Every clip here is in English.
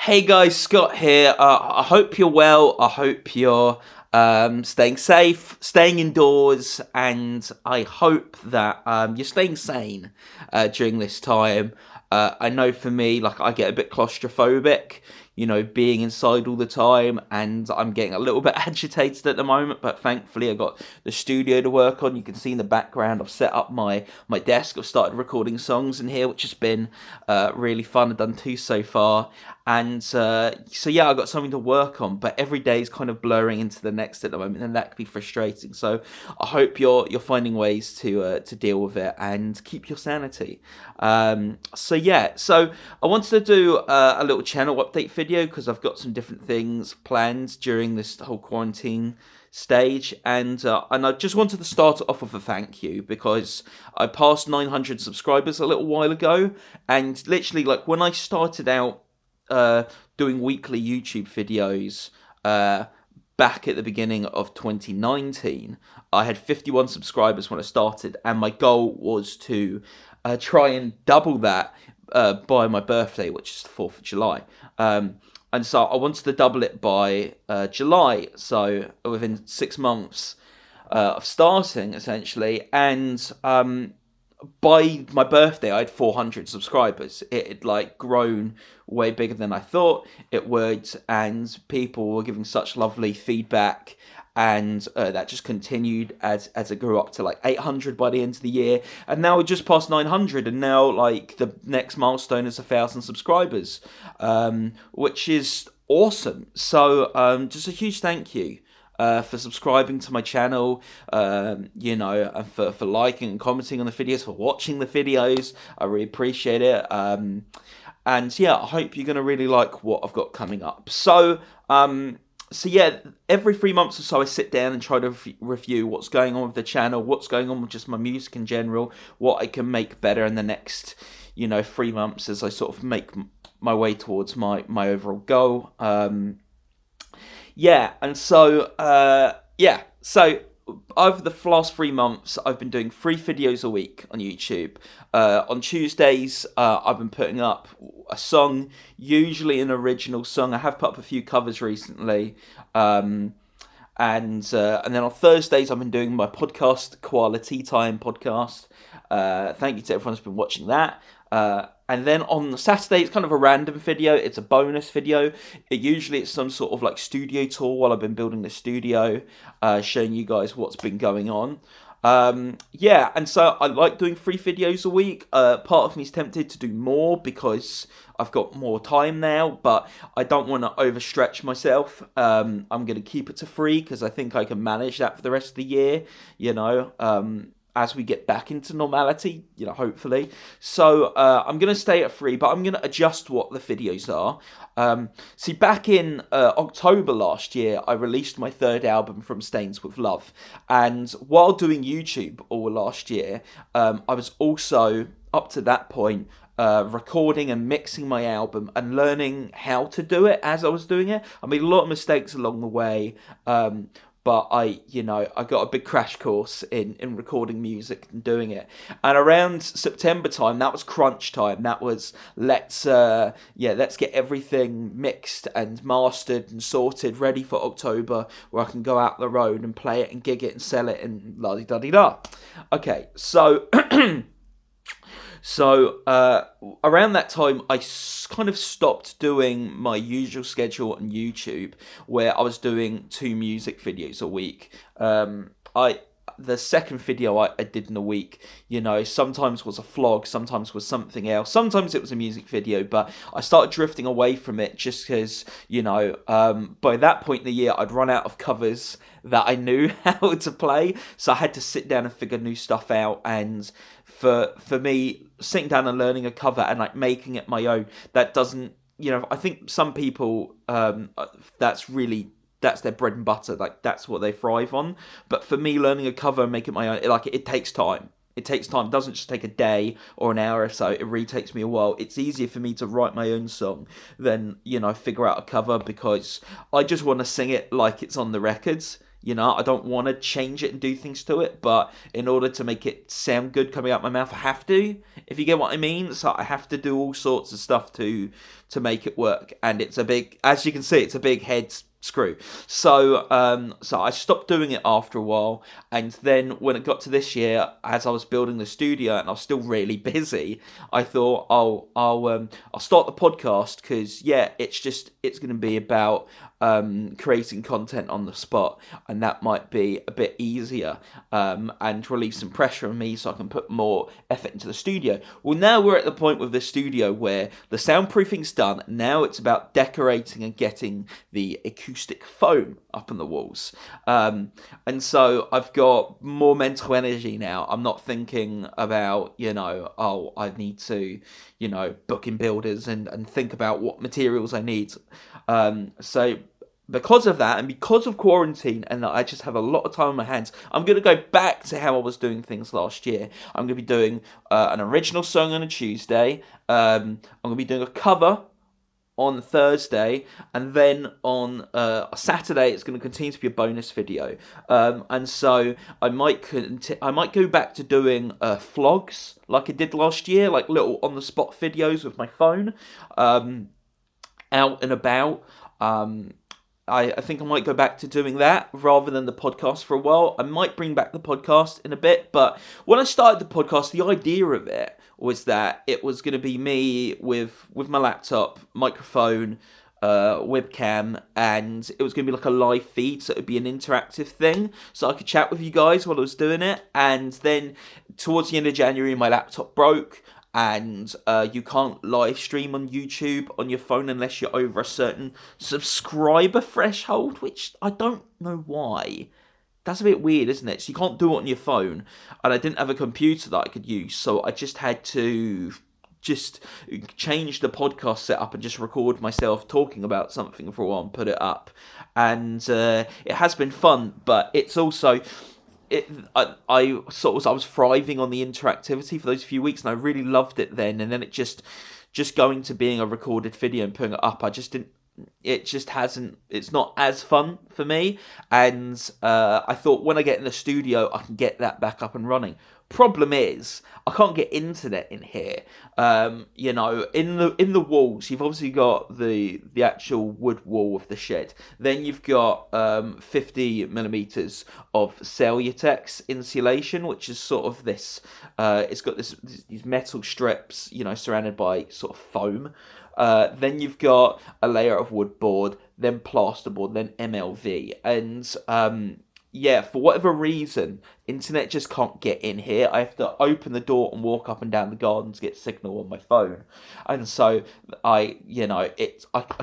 Hey guys, Scott here. I hope you're well. I hope you're staying safe, staying indoors, and I hope that you're staying sane during this time. I know for me, like I get a bit claustrophobic, being inside all the time, and I'm getting a little bit agitated at the moment. But thankfully, I got the studio to work on. You can see in the background, I've set up my desk. I've started recording songs in here, which has been really fun. I've done two so far, and so yeah, I got something to work on. But every day is kind of blurring into the next at the moment, and that can be frustrating. So I hope you're finding ways to deal with it and keep your sanity. So I wanted to do a little channel update video because I've got some different things planned during this whole quarantine stage, and I just wanted to start off with a thank you because I passed 900 subscribers a little while ago, and literally like when I started out doing weekly YouTube videos back at the beginning of 2019, I had 51 subscribers when I started, and my goal was to try and double that by my birthday, which is the 4th of July. And so I wanted to double it by July, so within 6 months of starting, essentially. And by my birthday, I had 400 subscribers. It had like grown way bigger than I thought it would, and people were giving such lovely feedback. And that just continued as it grew up to like 800 by the end of the year, and now we're just past 900, and now like the next milestone is 1,000 subscribers, which is awesome. So just a huge thank you for subscribing to my channel, and for liking and commenting on the videos, for watching the videos. I really appreciate it. And yeah, I hope you're going to really like what I've got coming up. So yeah, every 3 months or so I sit down and try to review what's going on with the channel, what's going on with just my music in general, what I can make better in the next, 3 months as I sort of make my way towards my overall goal. So over the last 3 months, I've been doing 3 videos a week on YouTube. On Tuesdays, I've been putting up a song, usually an original song. I have put up a few covers recently. And then on Thursdays, I've been doing my podcast, Quality Time podcast. Thank you to everyone who's been watching that. And then on Saturday, it's kind of a random video. It's a bonus video. It's some sort of like studio tour while I've been building the studio, showing you guys what's been going on. And so I like doing 3 videos a week. Part of me is tempted to do more because I've got more time now, but I don't want to overstretch myself. I'm going to keep it to 3 because I think I can manage that for the rest of the year, as we get back into normality, hopefully. So I'm going to stay at 3, but I'm going to adjust what the videos are. Back in October last year, I released my 3rd album, From Stains with Love. And while doing YouTube all last year, I was also, up to that point, recording and mixing my album and learning how to do it as I was doing it. I made a lot of mistakes along the way, but I got a big crash course in recording music and doing it. And around September time, that was crunch time. That was let's get everything mixed and mastered and sorted, ready for October, where I can go out the road and play it and gig it and sell it and la-di-da-di-da. Okay, so So around that time, I kind of stopped doing my usual schedule on YouTube, where I was doing 2 music videos a week. The second video I did in a week, sometimes was a vlog, sometimes was something else, sometimes it was a music video, but I started drifting away from it just because, by that point in the year, I'd run out of covers that I knew how to play, so I had to sit down and figure new stuff out. And for me, sitting down and learning a cover and like making it my own, that doesn't, I think some people, that's their bread and butter, like that's what they thrive on. But for me, learning a cover and making it my own, it takes time. It takes time. It doesn't just take a day or an hour or so. It really takes me a while. It's easier for me to write my own song than, figure out a cover, because I just want to sing it like it's on the records. I don't want to change it and do things to it, but in order to make it sound good coming out my mouth, I have to, if you get what I mean. So I have to do all sorts of stuff to make it work. And it's a big, as you can see, it's a big head screw. So I stopped doing it after a while, and then when it got to this year, as I was building the studio and I was still really busy, I thought, I'll start the podcast, because it's going to be about creating content on the spot, and that might be a bit easier, and relieve some pressure on me so I can put more effort into the studio. Well, now we're at the point with the studio where the soundproofing's done. Now it's about decorating and getting the acoustic foam up on the walls, and so I've got more mental energy now. I'm not thinking about, I need to, book in builders and think about what materials I need. So because of that, and because of quarantine, and that I just have a lot of time on my hands, I'm going to go back to how I was doing things last year. I'm going to be doing an original song on a Tuesday. I'm going to be doing a cover on Thursday, and then on a Saturday it's going to continue to be a bonus video. And so I might go back to doing vlogs like I did last year, like little on the spot videos with my phone, out and about. I think I might go back to doing that rather than the podcast for a while. I might bring back the podcast in a bit, but when I started the podcast, the idea of it was that it was going to be me with my laptop, microphone, webcam, and it was going to be like a live feed, so it would be an interactive thing, so I could chat with you guys while I was doing it. And then towards the end of January, my laptop broke, and you can't live stream on YouTube on your phone unless you're over a certain subscriber threshold, which I don't know why. That's a bit weird, isn't it? So you can't do it on your phone, and I didn't have a computer that I could use, so I just had to change the podcast setup and just record myself talking about something for a while and put it up. And it has been fun, but it's also... I was thriving on the interactivity for those few weeks, and I really loved it then. And then it just going to being a recorded video and putting it up, it's not as fun for me. And I thought, when I get in the studio, I can get that back up and running. Problem is, I can't get internet in here. In the walls, you've obviously got the actual wood wall of the shed. Then you've got 50mm of Cellutex insulation, which is sort of this. It's got these metal strips, surrounded by sort of foam. Then you've got a layer of wood board, then plasterboard, then MLV, and for whatever reason, internet just can't get in here. I have to open the door and walk up and down the garden to get signal on my phone. And so I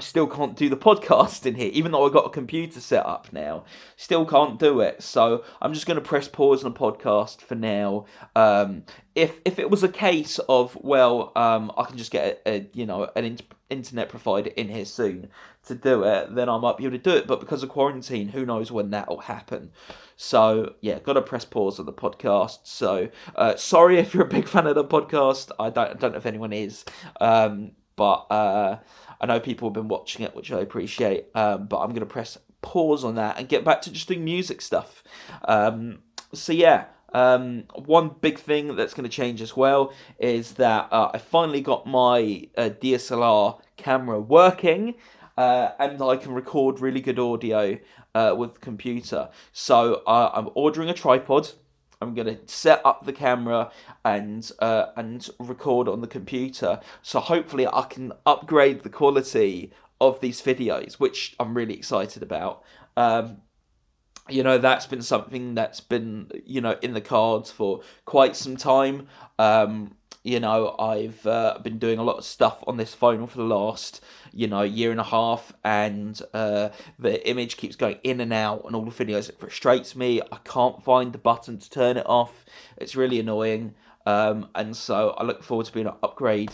still can't do the podcast in here, even though I got a computer set up now. Still can't do it. So I'm just going to press pause on the podcast for now. If it was a case of, I can just get an internet provider in here soon to do it, then I might be able to do it. But because of quarantine, who knows when that'll happen. So got to press pause on the podcast. So sorry if you're a big fan of the podcast. I don't know if anyone is, but I know people have been watching it, which I appreciate. But I'm going to press pause on that and get back to just doing music stuff. One big thing that's going to change as well is that I finally got my DSLR camera working, and I can record really good audio with the computer. So I'm ordering a tripod. I'm going to set up the camera and record on the computer. So hopefully I can upgrade the quality of these videos, which I'm really excited about. That's been something that's been, in the cards for quite some time. I've been doing a lot of stuff on this phone for the last, year and a half, and the image keeps going in and out on all the videos. It frustrates me. I can't find the button to turn it off. It's really annoying. And so I look forward to being able to upgrade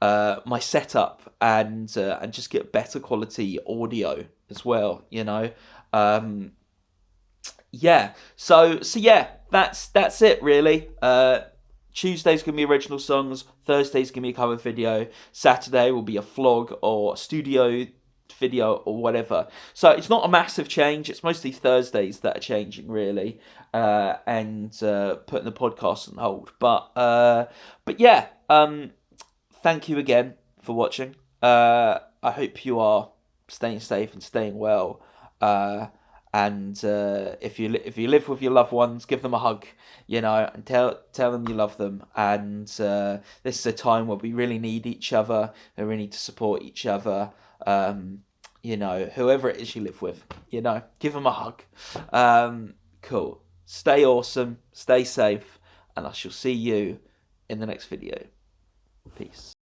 my setup and just get better quality audio as well, that's it really. Tuesday's going to be original songs, Thursday's going to be a cover video, Saturday will be a vlog or studio video or whatever. So it's not a massive change. It's mostly Thursdays that are changing, really, and putting the podcast on hold. But yeah, thank you again for watching. I hope you are staying safe and staying well. And if you live with your loved ones, give them a hug, and tell them you love them. And this is a time where we really need each other. We really need to support each other. Whoever it is you live with, give them a hug. Cool. Stay awesome. Stay safe, and I shall see you in the next video. Peace.